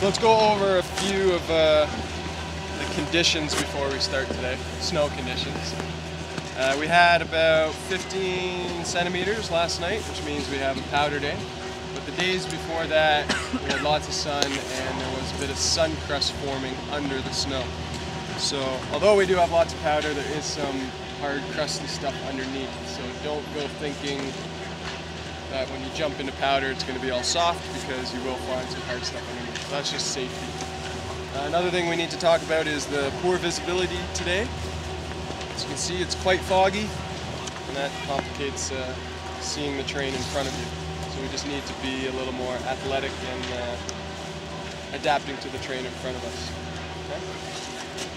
Let's go over a few of the conditions before we start today, snow conditions. We had about 15 centimeters last night, which means we have a powder day. But the days before that, we had lots of sun and there was a bit of sun crust forming under the snow. So although we do have lots of powder, there is some hard crusty stuff underneath. So don't go thinking that when you jump into powder it's going to be all soft, because you will find some hard stuff underneath. So that's just safety. Another thing we need to talk about is the poor visibility today. As you can see, it's quite foggy, and that complicates seeing the terrain in front of you. So we just need to be a little more athletic and adapting to the terrain in front of us.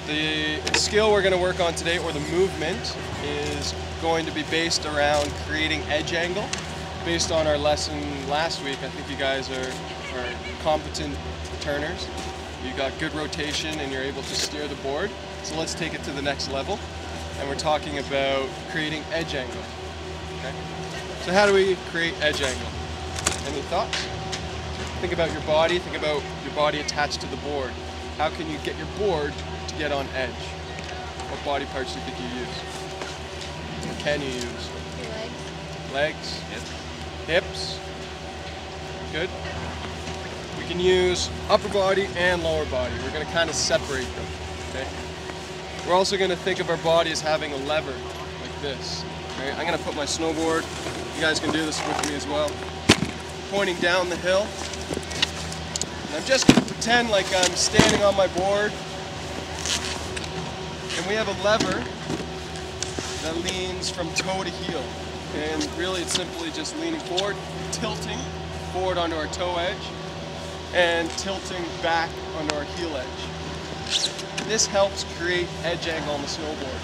Okay? The skill we're going to work on today, or the movement, is going to be based around creating edge angle. Based on our lesson last week, I think you guys are competent turners. You got good rotation and you're able to steer the board. So let's take it to the next level. And we're talking about creating edge angle. Okay? So how do we create edge angle? Any thoughts? Think about your body. Think about your body attached to the board. How can you get your board to get on edge? What body parts do you think you use? What can you use? Your legs. Legs. Hips. Good. We can use upper body and lower body. We're going to kind of separate them. Okay. We're also going to think of our body as having a lever like this. Okay? I'm going to put my snowboard. You guys can do this with me as well. Pointing down the hill. And I'm just going to pretend like I'm standing on my board. And we have a lever that leans from toe to heel. And really it's simply just leaning forward, tilting forward onto our toe edge, and tilting back onto our heel edge. This helps create edge angle on the snowboard.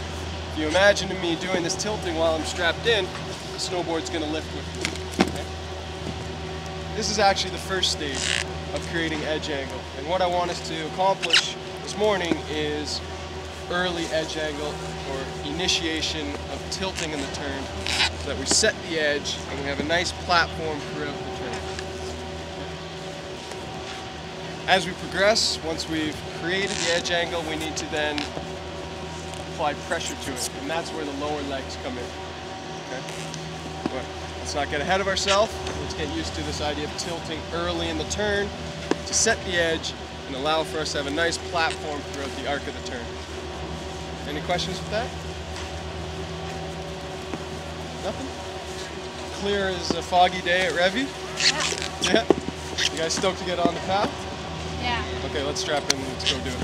If you imagine me doing this tilting while I'm strapped in, the snowboard's going to lift with me. Okay? This is actually the first stage of creating edge angle. And what I want us to accomplish this morning is early edge angle, or initiation of tilting in the turn, so that we set the edge and we have a nice platform throughout the turn. As we progress, once we've created the edge angle, we need to then apply pressure to it, and that's where the lower legs come in. Okay? But let's not get ahead of ourselves. Let's get used to this idea of tilting early in the turn to set the edge and allow for us to have a nice platform throughout the arc of the turn. Any questions with that? Nothing? Clear as a foggy day at Revy? Yeah. You guys stoked to get on the path? Yeah. Okay, let's strap in and let's go do it.